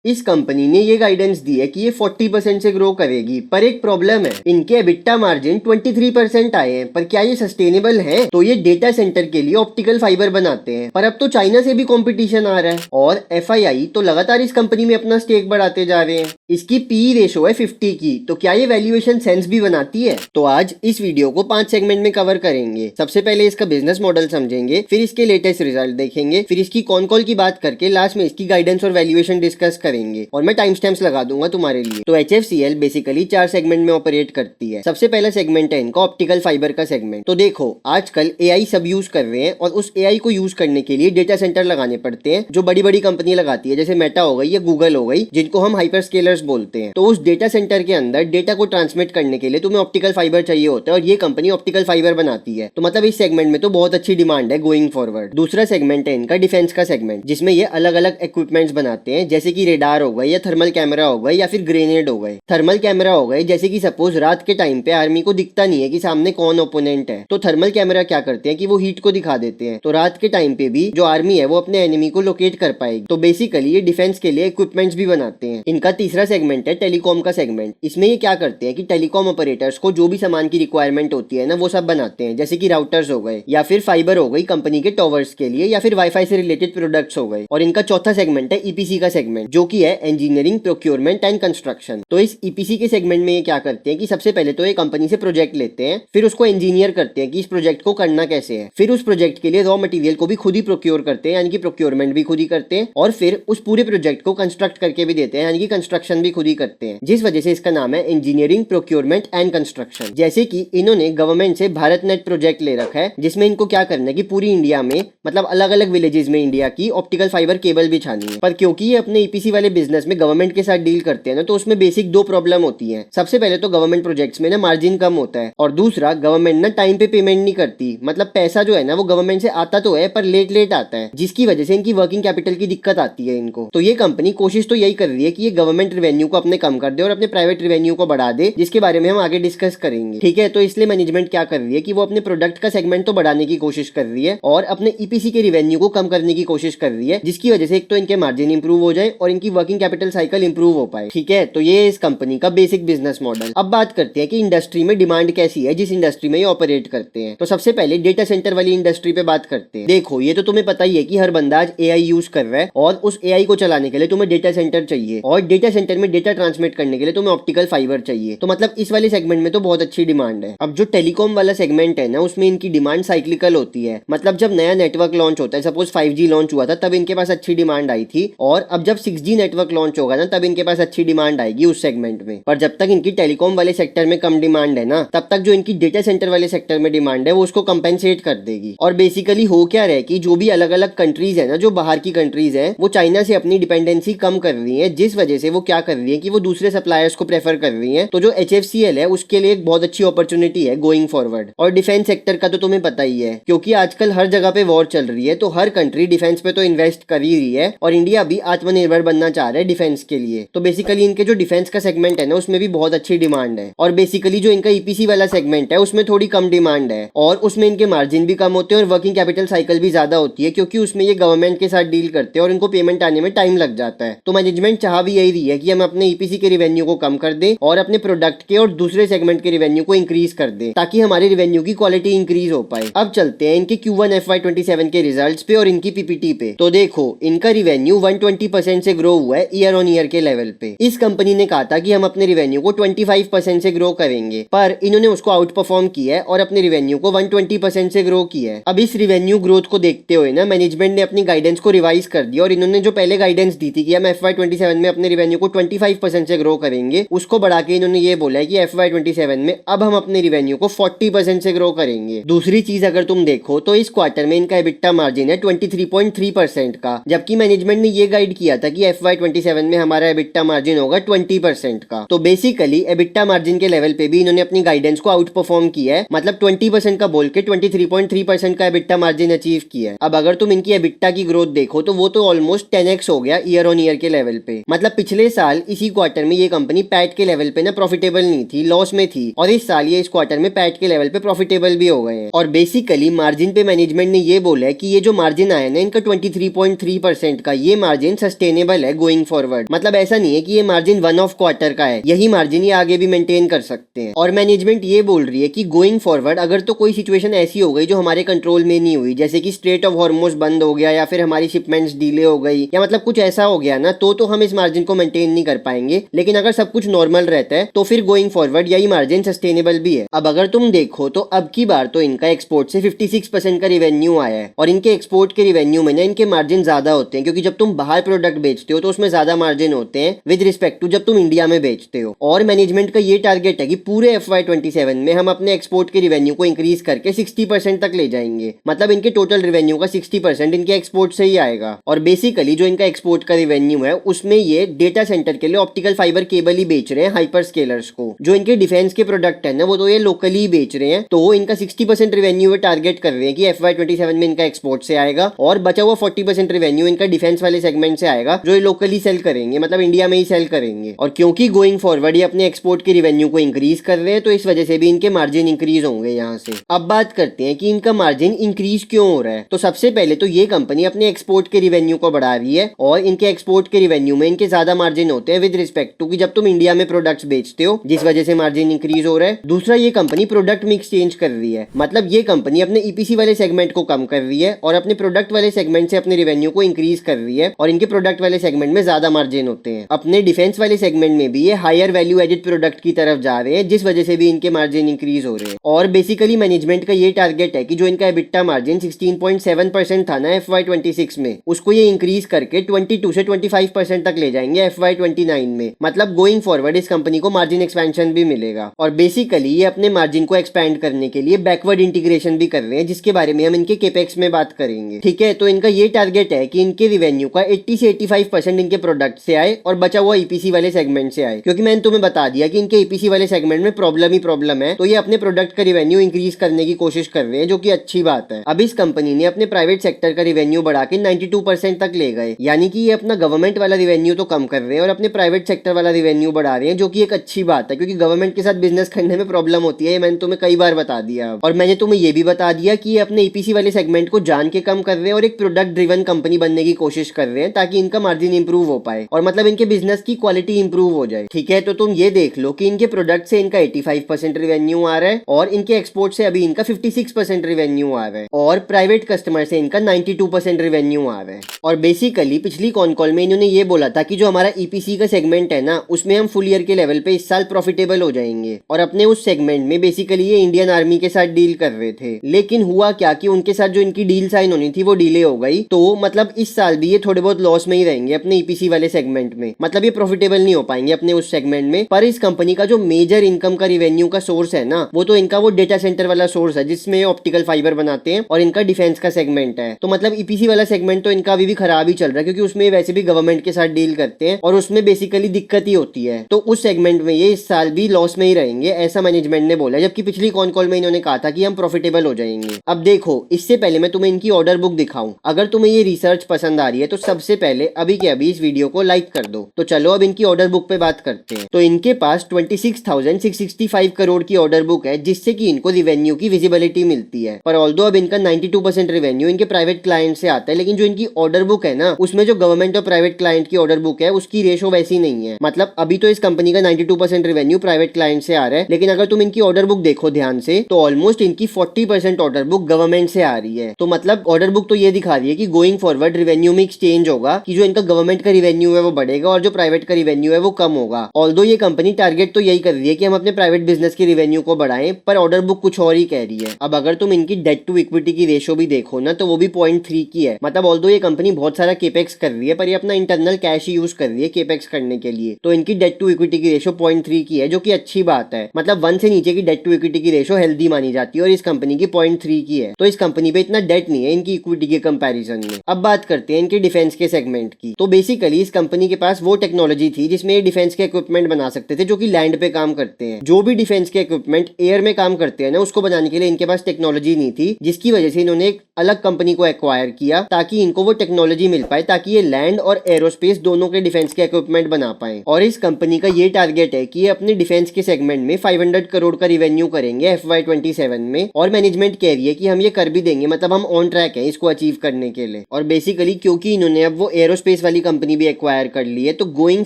इस कंपनी ने ये गाइडेंस दी है कि ये 40% से ग्रो करेगी, पर एक प्रॉब्लम है, इनके एबिटा मार्जिन 23% आए हैं। पर क्या ये सस्टेनेबल है? तो ये डेटा सेंटर के लिए ऑप्टिकल फाइबर बनाते हैं, पर अब तो चाइना से भी कंपटीशन आ रहा है और FII तो लगातार इस कंपनी में अपना स्टेक बढ़ाते जा रहे हैं। इसकी PE रेशो है 50 की, तो क्या ये वैल्यूएशन सेंस भी बनाती है? तो आज इस वीडियो को 5 सेगमेंट में कवर करेंगे। सबसे पहले इसका बिजनेस मॉडल समझेंगे, फिर इसके लेटेस्ट रिजल्ट देखेंगे, फिर इसकी कॉल की बात करके लास्ट में इसकी गाइडेंस और वैल्यूएशन डिस्कस करेंगे और मैं टाइम स्टैम्प्स लगा दूंगा तुम्हारे लिए। तो HFCL बेसिकली 4 सेगमेंट में ऑपरेट करती है। सबसे पहला सेगमेंट है इनका ऑप्टिकल फाइबर का सेगमेंट। तो देखो, आजकल AI सब यूज कर रहे हैं और उस AI को यूज करने के लिए डेटा सेंटर लगाने पड़ते हैं, जो बड़ी बड़ी कंपनी लगाती है, जैसे मेटा हो गई या गूगल हो गई, जिनको हम हाइपरस्केलर्स बोलते हैं। तो उस डेटा सेंटर के अंदर डेटा को ट्रांसमिट करने के लिए तुम्हें ऑप्टिकल फाइबर चाहिए होता है और ये कंपनी ऑप्टिकल फाइबर बनाती है। तो मतलब इस सेगमेंट में तो बहुत अच्छी डिमांड है गोइंग फॉरवर्ड। दूसरा सेगमेंट है इनका डिफेंस का सेगमेंट, जिसमें ये अलग अलग इक्विपमेंट्स बनाते हैं, जैसे कि रेडार हो गए या थर्मल कैमरा हो गए या फिर ग्रेनेड हो गए। थर्मल कैमरा हो गए जैसे कि सपोज रात के टाइम पे आर्मी को दिखता नहीं है कि सामने कौन ओपोनेंट है, तो थर्मल कैमरा क्या करते हैं कि वो हीट को दिखा देते हैं, तो रात के टाइम पे भी जो आर्मी है वो अपने एनिमी को लोकेट कर पाएगी। तो बेसिकली ये डिफेंस के लिए इक्विपमेंट्स भी बनाते हैं। इनका तीसरा सेगमेंट है टेलीकॉम का सेगमेंट। इसमें ये क्या करते हैं कि टेलीकॉम ऑपरेटर्स को जो भी सामान की रिक्वायरमेंट होती है ना, वो सब बनाते हैं, जैसे कि राउटर्स हो गए या फिर फाइबर हो गई कंपनी के टॉवर्स के लिए या फिर वाईफाई से रिलेटेड प्रोडक्ट्स हो गए। और इनका चौथा सेगमेंट है EPC का सेगमेंट, जो कि है इंजीनियरिंग, प्रोक्योरमेंट एंड कंस्ट्रक्शन। तो इस EPC के सेगमेंट में ये क्या करते हैं कि सबसे पहले तो ये कंपनी से प्रोजेक्ट लेते हैं, फिर उसको इंजीनियर करते हैं कि इस प्रोजेक्ट को करना कैसे है, फिर उस प्रोजेक्ट के लिए रॉ मटेरियल को भी खुद ही प्रोक्योर करते हैं, यानी कि प्रोक्योरमेंट भी खुद ही करते हैं, और फिर उस पूरे प्रोजेक्ट को कंस्ट्रक्ट करके भी देते हैं, यानी कि कंस्ट्रक्शन भी खुद ही करते हैं, जिस वजह से इसका नाम है इंजीनियरिंग, प्रोक्योरमेंट एंड कंस्ट्रक्शन। जैसे कि इन्होंने गवर्नमेंट से भारत नेट प्रोजेक्ट ले रखा है, जिसमें इनको क्या करना है कि पूरी इंडिया में, मतलब अलग अलग विलेजेस में इंडिया की ऑप्टिकल फाइबर केबल बिछानी है। पर क्योंकि ये अपने EPC वाले बिजनेस में गवर्नमेंट के साथ डील करते हैं ना, तो उसमें बेसिक 2 प्रॉब्लम होती है। सबसे पहले तो गवर्नमेंट प्रोजेक्ट्स में ना मार्जिन कम होता है, और दूसरा गवर्नमेंट ना टाइम पे पेमेंट नहीं करती, मतलब पैसा जो है ना वो गवर्नमेंट से आता तो है पर लेट आता है, जिसकी वजह से इनकी वर्किंग कैपिटल की दिक्कत आती है इनको। तो ये कंपनी कोशिश तो यही कर रही है कि ये गवर्नमेंट रेवेन्यू को अपने कम कर दे और अपने प्राइवेट रेवेन्यू को बढ़ा दे, जिसके बारे में हम आगे डिस्कस करेंगे, ठीक है। तो इसलिए मैनेजमेंट क्या कर रही है कि वो अपने प्रोडक्ट का सेगमेंट तो बढ़ाने की कोशिश कर रही है और अपने EPC के रेवेन्यू को कम करने की कोशिश कर रही है, जिसकी वजह से एक तो इनके मार्जिन इंप्रूव हो जाए और इनकी वर्किंग कैपिटल साइकिल इंप्रूव हो पाए, ठीक है। तो ये इस कंपनी का बेसिक बिजनेस मॉडल। अब बात करते हैं कि इंडस्ट्री में डिमांड कैसी है, जिस इंडस्ट्री में ये ऑपरेट करते हैं। तो सबसे पहले डेटा सेंटर वाली इंडस्ट्री पे बात करते हैं। देखो, ये तो तुम्हें पता ही है कि हर बंदा आज AI यूज कर रहा है और उस AI को चलाने के लिए तुम्हें डेटा सेंटर चाहिए, और डेटा सेंटर में डेटा ट्रांसमिट करने के लिए तुम्हें ऑप्टिकल फाइबर चाहिए। तो मतलब इस वाले सेगमेंट में तो बहुत अच्छी डिमांड है। अब जो टेलीकॉम वाला सेगमेंट है ना, उसमें इनकी डिमांड साइक्लिकल होती है, मतलब जब नया नेटवर्क लॉन्च होता है, सपोज 5G लॉन्च हुआ था तब इनके पास अच्छी डिमांड आई थी, और अब जब 6G नेटवर्क लॉन्च होगा ना, तब इनके पास अच्छी डिमांड आएगी उस सेगमेंट में। पर जब तक इनकी टेलीकॉम वाले सेक्टर में कम डिमांड है ना, तब तक जो इनकी डेटा सेंटर वाले सेक्टर में डिमांड है वो उसको कंपेंसेट कर देगी। और बेसिकली हो क्या रहा है कि जो भी अलग अलग कंट्रीज है ना, जो बाहर की कंट्रीज है, वो चाइना से अपनी डिपेंडेंसी कम कर रही है, जिस वजह से वो क्या कर रही है कि वो दूसरे सप्लायर्स को प्रेफर कर रही है। तो जो HFCL है उसके लिए एक बहुत अच्छी अपॉर्चुनिटी है गोइंग फॉरवर्ड। और डिफेंस सेक्टर का तो तुम्हें पता ही है, क्योंकि आजकल हर जगह पे वॉर चल रही है, तो हर कंट्री डिफेंस पे तो इन्वेस्ट कर ही रही है, और इंडिया भी आत्मनिर्भर बनना चाह रहा है डिफेंस के लिए। तो बेसिकली इनके जो डिफेंस का सेगमेंट है ना, उसमें भी बहुत अच्छी डिमांड है। और बेसिकली जो इनका EPC वाला सेगमेंट है उसमें थोड़ी कम डिमांड है, और उसमें इनके मार्जिन भी कम होते हैं और वर्किंग कैपिटल साइकिल भी ज्यादा होती है, क्योंकि उसमें ये गवर्नमेंट के साथ डील करते हैं और इनको पेमेंट आने में टाइम लग जाता है। तो मैनेजमेंट चाह भी यही रही है कि हम अपने EPC के रेवेन्यू को कम कर दें और अपने प्रोडक्ट के और दूसरे सेगमेंट के रेवेन्यू को इंक्रीज कर दें, ताकि हमारे रेवेन्यू की क्वालिटी इंक्रीज हो पाए। अब चलते हैं इनके Q1 FY27 के रिजल्ट्स पे और इनकी PPT पे। तो देखो, इनका रेवेन्यू 120% से ग्रो हुआ है ईयर ऑन ईयर के लेवल पे। इस कंपनी ने कहा था कि हम अपने रेवेन्यू को 25% से ग्रो करेंगे, पर इन्होंने उसको आउट परफॉर्म किया है और अपने रेवेन्यू को 120% से ग्रो किया है। अब इस रेवेन्यू ग्रोथ को देखते हुए ना, मैनेजमेंट ने अपनी गाइडेंस को रिवाइज कर दिया, और इन्होंने जो पहले गाइडेंस दी थी कि हम FY27 में अपने रेवेन्यू को 25% से ग्रो करेंगे, उसको बढ़ा के इन्होंने ये बोला है कि FY27 में अब हम अपने रेवेन्यू को 40% से ग्रो करेंगे। दूसरी चीज अगर तुम देखो तो इस क्वार्टर में इनका EBITDA मार्जिन है 23.3% का, जबकि मैनेजमेंट ने ये गाइड किया था कि FY27 में हमारा EBITDA मार्जिन होगा 20% का। तो बेसिकली EBITDA मार्जिन के लेवल पे भी इन्होंने अपनी गाइडेंस को आउट परफॉर्म किया है, मतलब 20% का बोल के 23.3% का EBITDA मार्जिन अचीव किया है। अब अगर तुम इनकी EBITDA की ग्रोथ देखो तो वो तो ऑलमोस्ट 10x हो गया ईयर ऑन ईयर के लेवल पे। मतलब पिछले साल इसी क्वार्टर में ये कंपनी पैट के लेवल पे ना प्रॉफिटेबल नहीं थी, लॉस में थी, और इस साल ये इस क्वार्टर में पैट के लेवल पे प्रॉफिटेबल भी हो गए हैं। और बेसिकली मार्जिन पे मैनेजमेंट ने ये बोला है कि ये जो मार्जिन आया ना इनका 23.3% का, ये मार्जिन सस्टेनेबल है गोइंग फॉरवर्ड। मतलब ऐसा नहीं है कि ये मार्जिन वन ऑफ क्वार्टर का है, यही मार्जिन ये आगे भी मेंटेन कर सकते हैं। और मैनेजमेंट ये बोल रही है कि गोइंग फॉरवर्ड अगर तो कोई सिचुएशन ऐसी हो गई जो हमारे कंट्रोल में नहीं हुई, जैसे कि स्ट्रेट ऑफ हॉर्मुज बंद हो गया या फिर हमारी शिपमेंट्स डिले हो गई या मतलब कुछ ऐसा हो गया ना, तो हम इस मार्जिन को मेंटेन नहीं कर पाएंगे। लेकिन अगर सब कुछ नॉर्मल रहता है तो फिर गोइंग फॉरवर्ड यही मार्जिन सस्टेनेबल भी है। अब अगर तुम देखो तो अब की बार तो इनका एक्सपोर्ट से 56% का रिवेन्यू आया है और इनके एक्सपोर्ट के रिवेन्यू में ना इनके मार्जिन ज्यादा होते हैं, क्योंकि जब तुम बाहर प्रोडक्ट बेचते हो तो उसमें ज्यादा मार्जिन होते हैं विद रिस्पेक्ट टू जब तुम इंडिया में बेचते हो। और मैनेजमेंट का ये टारगेट है कि पूरे FY27 में हम अपने एक्सपोर्ट के रिवेन्यू को इंक्रीज करके 60% तक ले जाएंगे। मतलब इनके टोटल रिवेन्यू का 60% इनके एक्सपोर्ट से ही आएगा। और बेसिकली जो इनका एक्सपोर्ट का रिवेन्यू है उसमें ये डेटा सेंटर के लिए ऑप्टिकल फाइबर केबल ही बेच रहे हैं हाइपर स्केलर्स को। जो इनके डिफेंस के प्रोडक्ट है ना वो तो ये लोकली ही बेच रहे हैं, तो इनका 60% रिवेन्यू टारगेट कर रहे हैं कि FY27 में इनका एक्सपोर्ट से आएगा और बचा हुआ 40% रिवेन्यू इनका डिफेंस वाले सेगमेंट से आएगा जो ये लोकली सेल करेंगे, मतलब इंडिया में ही सेल करेंगे। और क्योंकि गोइंग फॉरवर्ड ये अपने एक्सपोर्ट के रिवेन्यू को इंक्रीज कर रहे हैं तो इस वजह से भी इनके मार्जिन इंक्रीज होंगे यहाँ से। अब बात करते हैं कि इनका मार्जिन इंक्रीज क्यों हो रहा है। तो सबसे पहले तो ये कंपनी अपने एक्सपोर्ट के रिवेन्यू को बढ़ा रही है और इनके एक्सपोर्ट के रिवेन्यू में इनके ज्यादा मार्जिन होते हैं विद रिस्पेक्ट टू कि जब तुम इंडिया में प्रोडक्ट्स बेचते हो, जिस वजह से मार्जिन इंक्रीज हो रहा है। दूसरा, ये कंपनी प्रोडक्ट मिक्स चेंज कर रही है, मतलब ये कंपनी अपने EPC वाले सेगमेंट को कम कर रही है और अपने प्रोडक्ट वाले सेगमेंट से अपने रिवेन्यू को इंक्रीज कर रही है और इनके प्रोडक्ट वाले सेगमेंट में ज्यादा मार्जिन होते हैं। अपने डिफेंस वाले सेगमेंट में भी ये हायर वैल्यू एडेड प्रोडक्ट की तरफ जा रहे हैं, जिस वजह से भी इनके मार्जिन इंक्रीज हो रहे हैं। और बेसिकली मैनेजमेंट का ये टारगेट है कि जो इनका EBITDA मार्जिन 16.7% था ना FY26 में, उसको ये इंक्रीज करके 22 से 25% तक ले जाएंगे FY29 में। मतलब गोइंग फॉरवर्ड इस कंपनी को मार्जिन एक्सपेंशन भी मिलेगा। और बेसिकली ये अपने मार्जिन को एक्सपैंड करने के लिए बैकवर्ड इंटीग्रेशन भी कर रहे हैं, जिसके बारे में हम इनके केपेक्स में बात करेंगे। ठीक है, तो इनका ये टारगेट है कि इनके रिवेन्यू का 80 से 85% इनके प्रोडक्ट से आए और बचा हुआ EPC वाले सेगमेंट से आए, क्योंकि मैंने तुम्हें बता दिया कि इनके EPC वाले सेगमेंट में प्रॉब्लम ही प्रॉब्लम है। तो ये अपने प्रोडक्ट का रिवेन्यू इंक्रीज करने की कोशिश कर रहे हैं, जो कि अच्छी बात है। अब इस कंपनी ने अपने प्राइवेट सेक्टर का रिवेन्यू बढ़ा के 92% तक ले गए, यानी कि ये अपना गवर्नमेंट वाला रिवेन्यू तो कम कर रहे हैं और अपने प्राइवेट सेक्टर वाला रिवेन्यू बढ़ा रहे हैं, जो कि एक अच्छी बात है, क्योंकि गवर्नमेंट के साथ बिजनेस करने में प्रॉब्लम होती है। मैंने तुम्हें कई बार बता दिया और मैंने तुम्हें ये भी बता दिया कि ये अपने EPC वाले सेगमेंट को जान के कम कर रहे हैं और एक प्रोडक्ट ड्रिवन कंपनी बनने की कोशिश कर रहे हैं ताकि इनका मार्जिन इंप्रूव हो पाए और मतलब इनके बिजनेस की क्वालिटी इंप्रूव हो जाए। ठीक है, तो तुम ये देख लो कि इनके प्रोडक्ट से इनका 85% रिवेन्यू आ रहा है और इनके एक्सपोर्ट से अभी इनका 56% रिवेन्यू आ रहा है और प्राइवेट कस्टमर से इनका 92% रिवेन्यू आ रहा है। और बेसिकली पिछली कॉन कॉल में इन्होंने ये बोला था कि जो हमारा EPC का सेगमेंट है ना, उसमें हम फुल ईयर के लेवल पे इस साल प्रॉफिटेबल हो जाएंगे। और अपने उस सेगमेंट में बेसिकली ये इंडियन आर्मी के साथ डील कर रहे थे, लेकिन हुआ क्या कि उनके साथ जो इनकी डील साइन होनी थी वो डिले हो गई। तो मतलब इस साल भी ये थोड़े बहुत लॉस में ही रहेंगे अपने EPC वाले सेगमेंट में, मतलब ये प्रॉफिटेबल नहीं हो पाएंगे अपने उस सेगमेंट में। पर इस कंपनी का जो मेजर इनकम का रिवेन्यू का सोर्स है ना, वो तो इनका वो डेटा सेंटर वाला सोर्स है जिसमें ऑप्टिकल फाइबर बनाते हैं और इनका डिफेंस का सेगमेंट है। तो मतलब EPC वाला सेगमेंट तो इनका अभी भी खराब ही चल रहा है, क्योंकि उसमें वैसे भी गवर्नमेंट के साथ डील करते हैं और उसमें बेसिकली दिक्कत ही होती है। तो उस सेगमेंट में ये इस साल भी लॉस में ही रहेंगे, ऐसा मैनेजमेंट ने बोला, जबकि पिछली कॉन कॉल में इन्होंने कहा था कि हम प्रॉफिटेबल हो जाएंगे। अब देखो, इससे पहले मैं तुम्हें इनकी ऑर्डर बुक दिखाऊं, अगर तुम्हें ये रिसर्च पसंद आ रही है तो सबसे पहले अभी के अभी इस वीडियो को लाइक कर दो। तो चलो अब इनकी ऑर्डर बुक पे बात करते हैं। तो इनके पास 26,665 करोड़ की ऑर्डर बुक है, जिससे कि इनको रिवेन्यू की विजिबिलिटी मिलती है। पर ऑल्दो अब इनका 92% रिवेन्यू इनके प्राइवेट क्लाइंट से आता है, लेकिन जो इनकी ऑर्डर बुक है ना, उसमें जो गवर्नमेंट और प्राइवेट क्लाइंट की ऑर्डर बुक है उसकी रेशो वैसी नहीं है। मतलब अभी तो इस कंपनी का 92% रिवेन्यू प्राइवेट क्लाइंट से आ रहा है, लेकिन अगर तुम इनकी ऑर्डर बुक देखो ध्यान से तो ऑलमोस्ट इनकी 40% ऑर्डर बुक गवर्नमेंट से आ रही है। तो मतलब ऑर्डर बुक तो ये दिखा रही है कि गोइंग फॉरवर्ड रिवेन्यू में एक्सचेंज होगा, कि जो इनका गवर्नमेंट का रिवेन्यू है वो बढ़ेगा और जो प्राइवेट का रिवेन्यू है वो कम होगा। ऑल्दो ये कंपनी टारगेट तो यही कर रही है कि हम अपने प्राइवेट बिजनेस के रिवेन्यू को बढ़ाएं, पर ऑर्डर बुक कुछ और ही कह रही है। अब अगर तुम इनकी डेट टू इक्विटी की रेशो भी देखो ना, तो वो भी 0.3 की है। मतलब ऑल्दो ये कंपनी बहुत सारा केपेक्स कर रही है, पर ये अपना इंटरनल कैश ही यूज कर रही है केपेक्स करने के लिए। तो इनकी डेट टू इक्विटी की रेशो 0.3 की है, जो कि अच्छी बात है। मतलब 1 से नीचे की डेट टू इक्विटी की रेशो हेल्दी मानी जाती है और इस कंपनी की 0.3 की है। तो इस कंपनी पे इतना डेट नहीं है इनकी इक्विटी के कंपैरिजन में। अब बात करते हैं इनके डिफेंस के सेगमेंट की। तो बेसिकली इस कंपनी के पास वो टेक्नोलॉजी थी जिसमें ये डिफेंस के इक्विपमेंट बना सकते थे, जो कि लैंड पे काम करते हैं। जो भी डिफेंस के इक्विपमेंट एयर में काम करते हैं ना, उसको बनाने के लिए इनके पास टेक्नोलॉजी नहीं थी, जिसकी वजह से इन्होंने एक अलग कंपनी को एक्वायर किया ताकि इनको वो टेक्नोलॉजी मिल पाए, ताकि ये लैंड और एरोस्पेस दोनों के डिफेंस के इक्विपमेंट बना पाए। और इस कंपनी का ये टारगेट है कि ये अपने डिफेंस के सेगमेंट में 500 करोड़ का रिवेन्यू करेंगे FY27 में। और मैनेजमेंट कह रही है कि हम ये ये कर भी देंगे, मतलब हम ऑन ट्रैक है इसको अचीव करने के लिए। और बेसिकली क्योंकि इन्होंने अब वो एरोस्पेस वाली वाली कंपनी भी एक्वायर कर ली है, तो गोइंग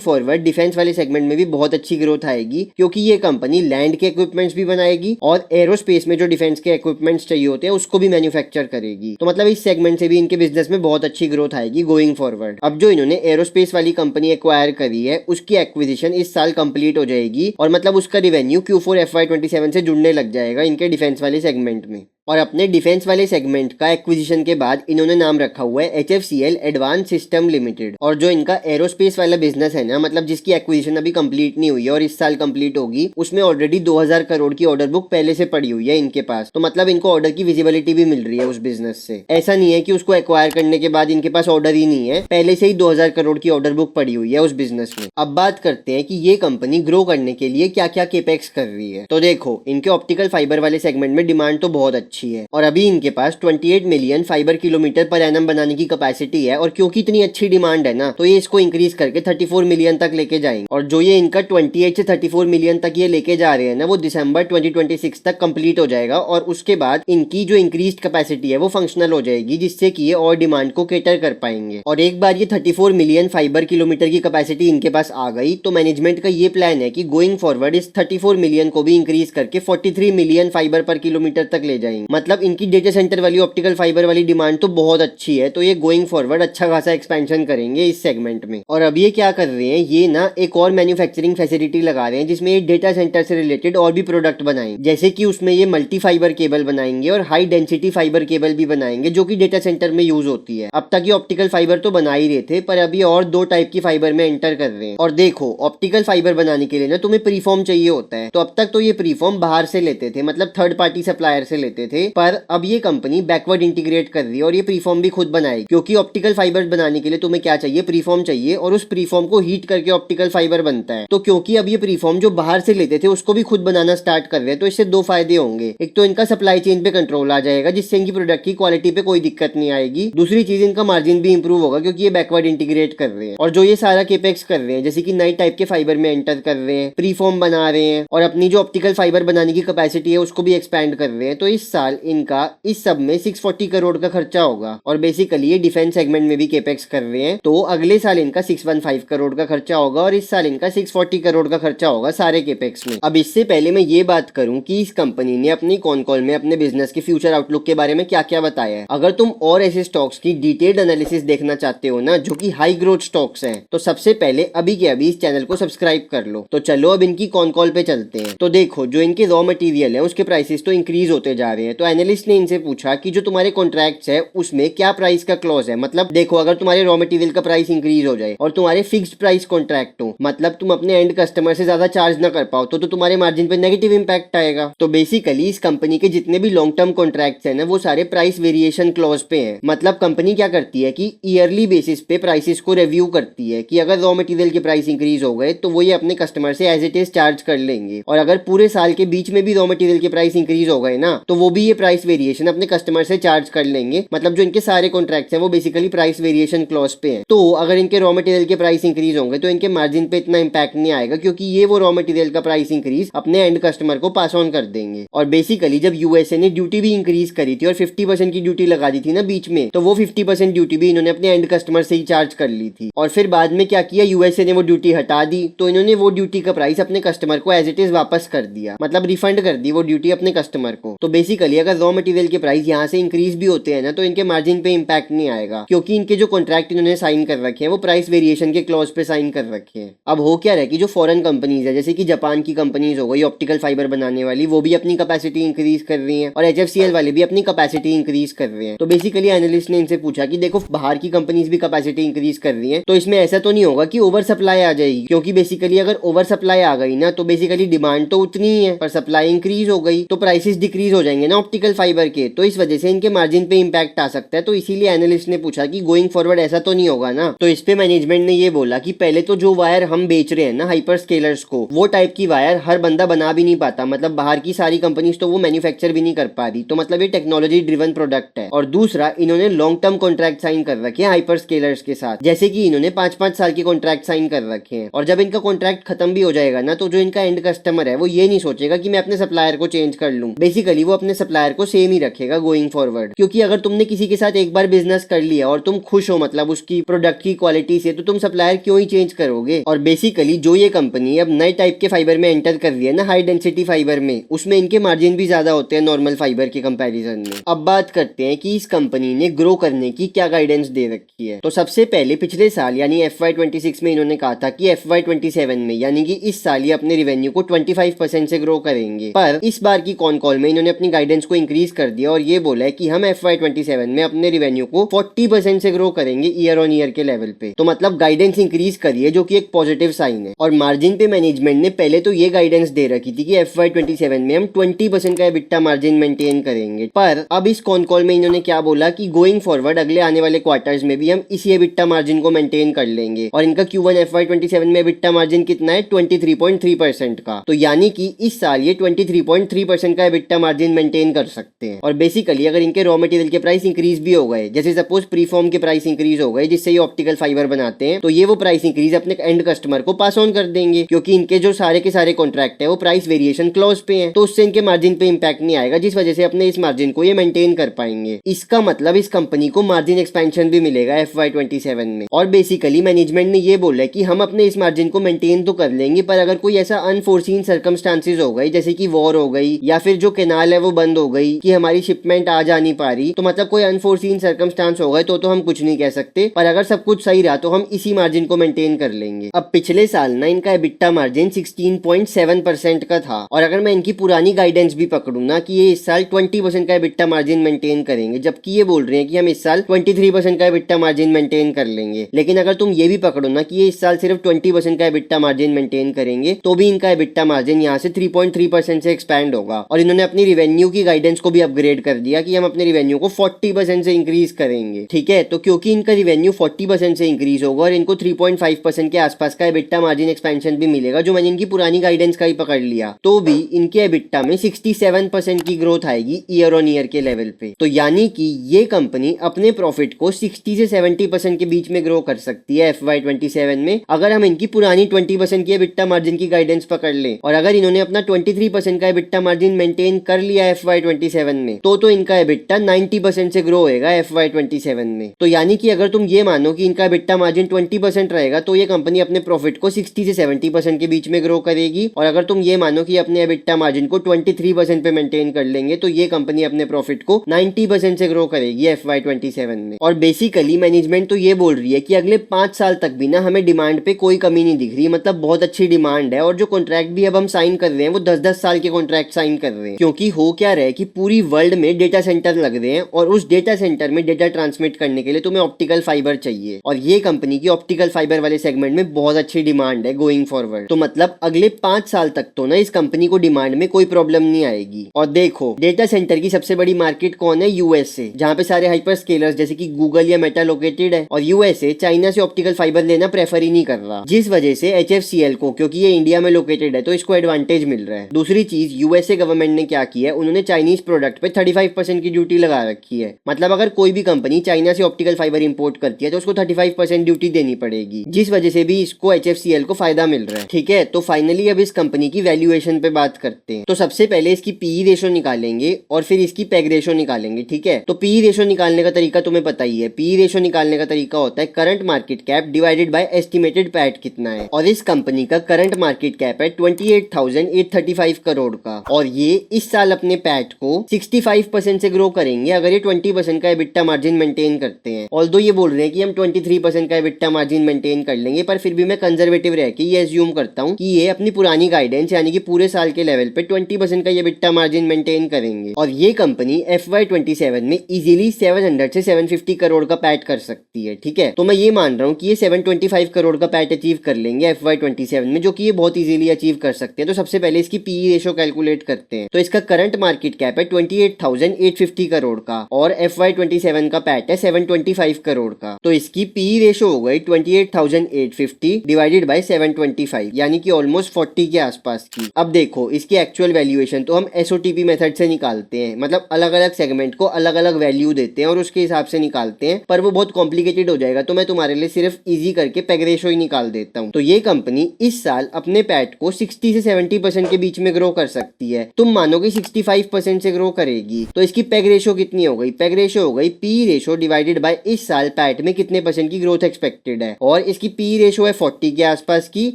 फॉरवर्ड डिफेंस वाले सेगमेंट में भी बहुत अच्छी ग्रोथ आएगी, क्योंकि ये कंपनी लैंड के इक्विपमेंट्स भी बनाएगी और एरोस्पेस में जो डिफेंस के इक्विपमेंट्स चाहिए होते हैं उसको भी मैन्युफैक्चर करेगी। तो मतलब इस सेगमेंट से भी इनके बिजनेस में बहुत अच्छी ग्रोथ आएगी गोइंग फॉरवर्ड। अब जो इन्होंने एरोस्पेस वाली कंपनी एक्वायर करी है उसकी एक्विजिशन इस साल कंप्लीट हो जाएगी और मतलब उसका रिवेन्यू Q4 FY27 से जुड़ने लग जाएगा इनके डिफेंस वाले सेगमेंट में। और अपने डिफेंस वाले सेगमेंट का एक्विजिशन के बाद इन्होंने नाम रखा हुआ है HFCL एडवांस सिस्टम लिमिटेड। और जो इनका एरोस्पेस वाला बिजनेस है ना, मतलब जिसकी एक्विजिशन अभी कंप्लीट नहीं हुई है और इस साल कंप्लीट होगी, उसमें ऑलरेडी 2000 करोड़ की ऑर्डर बुक पहले से पड़ी हुई है इनके पास। तो मतलब इनको ऑर्डर की विजिबिलिटी भी मिल रही है उस बिजनेस से। ऐसा नहीं है कि उसको एक्वायर करने के बाद इनके पास ऑर्डर ही नहीं है, पहले से ही 2000 करोड़ की ऑर्डर बुक पड़ी हुई है उस बिजनेस में। अब बात करते हैं कि ये कंपनी ग्रो करने के लिए क्या क्या केपेक्स कर रही है। तो देखो, इनके ऑप्टिकल फाइबर वाले सेगमेंट में डिमांड तो बहुत अच्छी है और अभी इनके पास 28 million fibre kilometre per annum बनाने की कैपेसिटी है। और क्योंकि इतनी अच्छी डिमांड है ना, तो ये इसको इंक्रीज करके 34 मिलियन तक लेके जाएंगे। और जो ये इनका 28 से 34 मिलियन तक ये लेके जा रहे हैं ना, वो दिसंबर 2026 तक कंप्लीट हो जाएगा और उसके बाद इनकी जो इंक्रीज कैपेसिटी है वो फंक्शनल हो जाएगी, जिससे कि ये और डिमांड को केटर कर पाएंगे। और एक बार ये 34 मिलियन फाइबर किलोमीटर की कैपेसिटी इनके पास आ गई तो मैनेजमेंट का ये प्लान है कि गोइंग फॉरवर्ड इस 34 मिलियन को भी इंक्रीज करके 43 मिलियन फाइबर पर किलोमीटर तक ले जाएंगे। मतलब इनकी डेटा सेंटर वाली ऑप्टिकल फाइबर वाली डिमांड तो बहुत अच्छी है, तो ये गोइंग फॉरवर्ड अच्छा खासा एक्सपेंशन करेंगे इस सेगमेंट में। और अब ये क्या कर रहे हैं, ये ना एक और मैन्युफैक्चरिंग फैसिलिटी लगा रहे हैं जिसमें ये डेटा सेंटर से रिलेटेड और भी प्रोडक्ट बनाएंगे। जैसे कि उसमें ये मल्टी फाइबर केबल बनाएंगे और हाई डेंसिटी फाइबर केबल भी बनाएंगे जो कि डेटा सेंटर में यूज होती है। अब तक ये ऑप्टिकल फाइबर तो बना ही रहे थे, पर अभी और 2 टाइप की फाइबर में एंटर कर रहे हैं। और देखो, ऑप्टिकल फाइबर बनाने के लिए ना तुम्हें प्रीफॉर्म चाहिए होता है, तो अब तक तो ये प्रीफॉर्म बाहर से लेते थे, मतलब थर्ड पार्टी सप्लायर से लेते थे, पर अब ये कंपनी बैकवर्ड इंटीग्रेट कर रही है और ये प्रीफॉर्म भी खुद बनाएगी। क्योंकि ऑप्टिकल फाइबर बनाने के लिए तुम्हें क्या चाहिए, प्रीफॉर्म चाहिए, और उस प्रीफॉर्म को हीट करके ऑप्टिकल फाइबर बनता है। तो क्योंकि अब ये प्रीफॉर्म जो बाहर से लेते थे उसको भी खुद बनाना स्टार्ट कर रहे हैं, तो इससे 2 फायदे होंगे। एक तो इनका सप्लाई चेन पे कंट्रोल आ जाएगा, जिससे इनकी प्रोडक्ट की क्वालिटी पे कोई दिक्कत नहीं आएगी। दूसरी चीज, इनका मार्जिन भी इंप्रूव होगा क्योंकि ये बैकवर्ड इंटीग्रेट कर रहे हैं। और जो ये सारा केपेक्स कर रहे हैं, जैसे कि नई टाइप के फाइबर में एंटर कर रहे हैं, प्रीफॉर्म बना रहे हैं और अपनी जो ऑप्टिकल फाइबर बनाने की कैपेसिटी है उसको भी एक्सपैंड कर रहे हैं, तो इस साल इनका इस सब में 640 करोड़ का खर्चा होगा। और बेसिकली ये डिफेंस सेगमेंट में भी केपेक्स कर रहे हैं, तो अगले साल इनका 615 करोड़ का खर्चा होगा और इस साल इनका 640 करोड़ का खर्चा होगा सारे केपेक्स में। अब इससे पहले मैं ये बात करूं कि इस कंपनी ने अपनी कॉन कॉल में अपने बिजनेस के फ्यूचर आउटलुक के बारे में क्या क्या बताया है। अगर तुम और ऐसे स्टॉक्स की डिटेल्ड एनालिसिस देखना चाहते हो ना, जो कि हाई ग्रोथ स्टॉक्स हैं, तो सबसे पहले अभी के अभी इस चैनल को सब्सक्राइब कर लो। तो चलो अब इनकी कॉन कॉल पे चलते हैं। तो देखो, जो इनके रॉ मटेरियल है उसके प्राइसेस तो इंक्रीज होते जा रहे हैं। तो एनालिस्ट ने इनसे पूछा कि जो तुम्हारे कॉन्ट्रैक्ट्स है उसमें क्या प्राइस का क्लॉज है। मतलब देखो, अगर तुम्हारे रॉ मटेरियल का प्राइस इंक्रीज हो जाए और तुम्हारे फिक्स्ड प्राइस कॉन्ट्रैक्ट हो, मतलब तुम अपने एंड कस्टमर से ज्यादा चार्ज ना कर पाओ, तो तुम्हारे मार्जिन पे नेगेटिव इंपैक्ट आएगा। तो बेसिकली इस कंपनी के जितने भी लॉन्ग टर्म कॉन्ट्रैक्ट्स है ना, वो सारे प्राइस वेरिएशन क्लॉज पे हैं। मतलब कंपनी क्या करती है कि ईयरली बेसिस पे प्राइसेस को रिव्यू करती है कि अगर रॉ मटेरियल के प्राइस इंक्रीज हो गए तो वो ये अपने कस्टमर से एज इट इज चार्ज कर लेंगे। और अगर पूरे साल के बीच में भी रॉ मटेरियल के प्राइस इंक्रीज हो गए ना, तो वो भी ये प्राइस वेरिएशन अपने कस्टमर से चार्ज कर लेंगे। मतलब जो इनके सारे कॉन्ट्रैक्ट्स हैं वो बेसिकली प्राइस वेरिएशन क्लॉज पे हैं। तो अगर इनके रॉ मटेरियल के प्राइस इंक्रीज होंगे तो इनके मार्जिन पे इतना इंपैक्ट नहीं आएगा, क्योंकि ये वो रॉ मटेरियल का प्राइस इंक्रीज अपने एंड कस्टमर को पास ऑन कर देंगे। और बेसिकली जब यूएसए ने ड्यूटी भी इंक्रीज करी थी और 50% की ड्यूटी लगा दी थी ना बीच में, तो वो 50% ड्यूटी भी इन्होंने अपने एंड कस्टमर से ही चार्ज कर ली थी। और फिर बाद में क्या किया, यूएसए ने वो ड्यूटी हटा दी, तो इन्होंने वो ड्यूटी का प्राइस अपने कस्टमर को एज इट इज वापस कर दिया, मतलब रिफंड कर दी वो ड्यूटी अपने कस्टमर को। तो बेसिकली अगर रॉ मटेरियल के प्राइस यहाँ से इंक्रीज भी होते हैं ना, तो इनके मार्जिन पे इंपैक्ट नहीं आएगा, क्योंकि इनके जो कॉन्ट्रैक्ट इन्होंने साइन कर रखे हैं वो प्राइस वेरिएशन के क्लॉज पे साइन कर रखे हैं। अब हो क्या रहा है कि जो फॉरेन कंपनीज है, जैसे कि जापान की कंपनीज हो गई ऑप्टिकल फाइबर बनाने वाली, वो भी अपनी कैपेसिटी इंक्रीज कर रही है और HFCL वाले भी अपनी कैपेसिटी इंक्रीज कर रहे हैं। तो बेसिकली एनालिस्ट ने इनसे पूछा कि देखो, बाहर की कंपनीज भी कैपेसिटी इंक्रीज कर रही है, तो इसमें ऐसा तो नहीं होगा कि ओवर सप्लाई आ जाएगी, क्योंकि बेसिकली अगर ओवर सप्लाई आ गई ना, तो बेसिकली डिमांड तो उतनी ही है पर सप्लाई इंक्रीज हो गई तो प्राइसेस डिक्रीज हो जाएंगे ना ऑप्टिकल फाइबर के, तो इस वजह से इनके मार्जिन पे इंपैक्ट आ सकता है। तो इसीलिए एनालिस्ट ने पूछा कि गोइंग फॉरवर्ड ऐसा तो नहीं होगा ना। तो इस पे मैनेजमेंट ने ये बोला कि पहले तो जो वायर हम बेच रहे हैं ना हाइपर स्केलर्स को, वो टाइप की वायर हर बंदा बना भी नहीं पाता, मतलब बाहर की सारी कंपनीज तो वो मैन्युफैक्चर भी नहीं कर पा रही, तो मतलब ये टेक्नोलॉजी ड्रिवन प्रोडक्ट है। और दूसरा, इन्होंने लॉन्ग टर्म कॉन्ट्रैक्ट साइन कर रखे हैं हाइपर स्केलर्स के साथ, जैसे कि इन्होंने 5-5 साल के कॉन्ट्रैक्ट साइन कर रखे हैं। और जब इनका कॉन्ट्रैक्ट खत्म भी हो जाएगा ना, तो जो इनका एंड कस्टमर है वो ये नहीं सोचेगा कि मैं अपने सप्लायर को चेंज कर लूं, बेसिकली वो अपने सप्लायर को सेम ही रखेगा गोइंग फॉरवर्ड। क्योंकि अगर तुमने किसी के साथ एक बार बिजनेस कर लिया और तुम खुश हो मतलब उसकी प्रोडक्ट की क्वालिटी से, तो तुम सप्लायर क्यों ही चेंज करोगे। और बेसिकली जो ये कंपनी अब नए टाइप के फाइबर में एंटर कर रही है ना, हाई डेंसिटी फाइबर में, उसमें इनके मार्जिन भी ज्यादा होते हैं नॉर्मल फाइबर के कंपैरिजन में। अब बात करते हैं कि इस कंपनी ने ग्रो करने की क्या गाइडेंस दे रखी है। तो सबसे पहले पिछले साल यानी FY26 में इन्होंने कहा था कि FY27 में यानी कि इस साल ये अपने रेवेन्यू को 25% से ग्रो करेंगे। पर इस बार की कॉन कॉल में इन्होंने अपनी गाइडेंस को इंक्रीज कर दिया और ये बोला है कि हम FY27 में अपने रेवेन्यू को 40% से ग्रो करेंगे ईयर ऑन ईयर के लेवल पे। तो मतलब गाइडेंस इंक्रीज करी है, जो कि एक पॉजिटिव साइन है। और मार्जिन पे मैनेजमेंट ने पहले तो ये गाइडेंस दे रखी थी कि FY27 में हम 20% का एबिटा मार्जिन मेंटेन करेंगे। पर अब इस कॉन कॉल में इन्होंने क्या बोला कि गोइंग फॉरवर्ड अगले आने वाले क्वार्टर्स में भी हम इसी एबिटा मार्जिन को मेंटेन कर लेंगे। और इनका Q1 FY27 में एबिटा मार्जिन कितना है, 23.3% का। तो यानी कि इस साल ये 23.3% का एबिटा मार्जिन मेंटेन कर सकते हैं। और बेसिकली अगर इनके रॉ मटेरियल के प्राइस इंक्रीज भी हो गए, जैसे सपोज प्रीफॉर्म के प्राइस इंक्रीज हो गए जिससे ये ऑप्टिकल फाइबर बनाते हैं, तो ये वो प्राइस इंक्रीज अपने एंड कस्टमर को पास ऑन कर देंगे। क्योंकि इनके जो सारे के सारे कॉन्ट्रैक्ट है वो प्राइस वेरिएशन क्लॉज पे है, तो उससे इनके मार्जिन पे इंपैक्ट नहीं आएगा, जिस वजह से अपने इस मार्जिन को ये मेंटेन कर पाएंगे। इसका मतलब इस कंपनी को मार्जिन एक्सपेंशन भी मिलेगा FY27 में। और बेसिकली मैनेजमेंट ने ये बोला है कि हम अपने इस मार्जिन को मेंटेन तो कर लेंगे, पर अगर कोई ऐसा अनफोर्सीन सर्कमस्टांसेस हो गई, जैसे कि वॉर हो गई या फिर जो केनाल है वो बंद हो गई कि हमारी शिपमेंट आ जा नहीं पा रही, तो मतलब कोई अनफोर्सीन सर्कमस्टांस हो गए तो हम कुछ नहीं कह सकते। पर अगर सब कुछ सही रहा तो हम इसी मार्जिन को मेंटेन कर लेंगे। अब पिछले साल ना इनका एबिटा मार्जिन 16.7% का था, और अगर मैं इनकी पुरानी गाइडेंस भी पकड़ू ना कि ये इस साल 20% का एबिटा मार्जिन मेंटेन करेंगे, जबकि ये बोल रहे हैं कि हम इस साल 23% का एबिटा मार्जिन मेंटेन कर लेंगे। लेकिन अगर तुम ये भी पकड़ो ना कि ये इस साल सिर्फ 20% का एबिटा मार्जिन मेंटेन करेंगे, तो भी इनका एबिटा मार्जिन यहाँ से 3.3% से एक्सपैंड होगा। और इन्होंने अपनी रिवेन्यू की गाइडेंस को भी अपग्रेड कर दिया कि हम अपने रिवेन्यू को 40% से इंक्रीज करेंगे। ठीक है, तो क्योंकि इनका रिवेन्यू 40% से इंक्रीज होगा और इनको 3.5% के आसपास का एबिटा मार्जिन एक्सपेंशन भी मिलेगा, जो मैंने इनकी पुरानी गाइडेंस का ही पकड़ लिया, तो भी इनके एबिटा में 67% की ग्रोथ आएगी ईयर ऑन ईयर के लेवल पे। तो यानी कि ये कंपनी अपने प्रॉफिट को 60 से 70% के बीच में ग्रो कर सकती है FY27 में, अगर हम इनकी पुरानी 20% की एबिटा मार्जिन की गाइडेंस पकड़ लें। और अगर इन्होंने अपना 23% का एबिटा मार्जिन मेंटेन कर लिया FY27 में, तो इनका एबिटा 90% से ग्रो होएगा FY27 में। तो यानी कि अगर तुम ये मानो कि इनका एबिटा मार्जिन 20% रहेगा, तो ये कंपनी अपने प्रॉफिट को 60 से 70% के बीच में ग्रो करेगी। और अगर तुम ये मानो कि अपने एबिटा मार्जिन को 23% पे मेंटेन कर लेंगे, तो ये कंपनी अपने प्रॉफिट को 90% से ग्रो करेगी FY27 में। और बेसिकली मैनेजमेंट तो ये बोल रही है कि अगले 5 साल तक भी ना हमें डिमांड पे कोई कमी नहीं दिख रही, मतलब बहुत अच्छी डिमांड है। और जो कॉन्ट्रैक्ट भी अब हम साइन कर रहे हैं वो 10-10 साल के कॉन्ट्रैक्ट साइन कर रहे हैं। क्योंकि हो क्या रहा है कि पूरी वर्ल्ड में डेटा सेंटर लग रहे हैं, और उस डेटा सेंटर में डेटा ट्रांसमिट करने के लिए तुम्हें ऑप्टिकल फाइबर चाहिए। और ये कंपनी की ऑप्टिकल फाइबर वाले सेगमेंट में बहुत अच्छी डिमांड है गोइंग फॉरवर्ड। तो मतलब अगले 5 साल तक तो ना इस कंपनी को डिमांड में कोई प्रॉब्लम नहीं आएगी। और देखो डेटा सेंटर की सबसे बड़ी मार्केट कौन है, यूएसए, जहाँ पे सारे हाइपर स्केलर्स जैसे कि गूगल या मेटा लोकेटेड है। और यूएसए चाइना से ऑप्टिकल फाइबर लेना प्रेफर ही नहीं कर रहा, जिस वजह से HFCL को, क्योंकि ये इंडिया में लोकेटेड है, तो इसको एडवांटेज मिल रहा है। दूसरी चीज, यूएसए गवर्नमेंट ने क्या किया है, उन्होंने चाइनीज प्रोडक्ट पे 35% की ड्यूटी लगा रखी है। मतलब अगर कोई भी कंपनी चाइना से ऑप्टिकल फाइबर इंपोर्ट करती है तो उसको 35% ड्यूटी देनी पड़ेगी, जिस वजह से भी इसको HFCL को फायदा मिल रहा है। ठीक है, तो फाइनली अब इस कंपनी की वैल्यूएशन पे बात करते हैं। तो सबसे पहले इसकी पीई रेशो निकालेंगे और फिर इसकी पेग रेशो निकालेंगे। ठीक है, तो पीई रेशो निकालने का तरीका तुम्हें पता ही है। पीई रेशो निकालने का तरीका होता है current market cap divided by estimated PAT कितना है। और इस कंपनी का करंट मार्केट कैप है 28,835 करोड़ का, और ये इस साल अपने पैट को 65% से ग्रो करेंगे अगर ये 20% का एबिटा मार्जिन मेंटेन करते हैं। ऑल्दो ये बोल रहे हैं कि हम 23% का एबिटा मार्जिन मेंटेन कर लेंगे, पर फिर भी मैं कंजर्वेटिव रह के ये एज्यूम करता हूँ कि ये अपनी पुरानी गाइडेंस यानी कि पूरे साल के लेवल पे 20% का एबिटा मार्जिन मेंटेन करेंगे। और ये कंपनी FY27 में इजीली 700 से 750 करोड़ का पैट कर सकती है। ठीक है, तो मैं ये मान रहा हूँ कि ये 725 करोड़ का पैट अचीव कर लेंगे FY27 में, जो कि ये बहुत इजीली अचीव कर सकते हैं। तो सबसे पहले इसकी पीई रेशो कैलकुलेट करते हैं। तो इसका करंट मार्केट कैप है 28,850 करोड़ का, और FY27 का पैट है 725 करोड़ का। तो इसकी पीई रेशो हो गई 28,850 डिवाइडेड बाय 725, यानी कि ऑलमोस्ट 40 के आसपास की। अब देखो इसकी एक्चुअल वैल्यूएशन तो हम SOTP मेथड से निकालते हैं, मतलब अलग अलग सेगमेंट को अलग अलग वैल्यू देते हैं और उसके हिसाब से निकालते हैं, पर वो बहुत कॉम्प्लिकेटेड हो जाएगा, तो मैं तुम्हारे लिए सिर्फ इजी करके पेग रेशो ही निकाल देता हूँ। तो ये कंपनी इस साल अपने पैट को 60 से 70% के बीच में ग्रो कर सकती है। तुम मानो कि 65 65% से ग्रो करेगी। तो इसकी पेग रेशो कितनी हो गई? पेग रेशो हो गई पी रेशो डिवाइडेड बाय इस साल पैट में कितने परसेंट की ग्रोथ एक्सपेक्टेड है, और इसकी पी रेशो है 40 के आसपास की,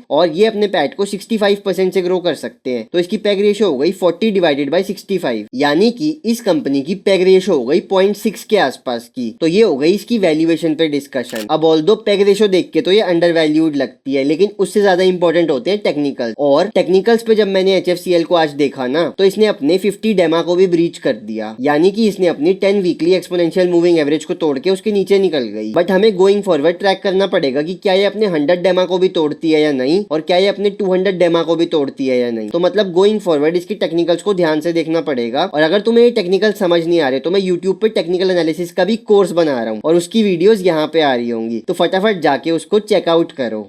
और ये अपने पैट को 65% से ग्रो कर सकते हैं। तो इसकी पेग रेशो हो गई 40 डिवाइडेड बाय 65, यानी कि इस कंपनी की पेग रेशो हो गई 0.6 के आसपास की। तो ये हो गई इसकी वैल्यूएशन पे डिस्कशन। अब ऑल्दो पेग रेशो देख के तो ये अंडर वैल्यूड लगती है, लेकिन उससे ज्यादा इंपॉर्टेंट होते हैं टेक्निकल। और टेक्निकल्स पे जब मैंने HFCL को आज देखा ना, तो इसने अपने 50 डेमा को भी ब्रीच कर दिया, यानी कि इसने अपनी 10 वीकली एक्सपोनेंशियल मूविंग एवरेज को तोड़ के उसके नीचे निकल गई। बट हमें गोइंग फॉरवर्ड ट्रैक करना पड़ेगा कि क्या ये अपने 100 डेमा को भी तोड़ती है या नहीं, और क्या ये अपने 200 डेमा को भी तोड़ती है या नहीं। तो मतलब गोइंग फॉरवर्ड इसकी टेक्निकल्स को ध्यान से देखना पड़ेगा। और अगर तुम्हें ये टेक्निकल समझ नहीं आ रहे तो मैं यूट्यूब पे टेक्निकल एनालिसिस का भी कोर्स बना रहा हूँ, और उसकी वीडियोस यहाँ पे आ रही होंगी, तो फटाफट जाके उसको चेकआउट करो।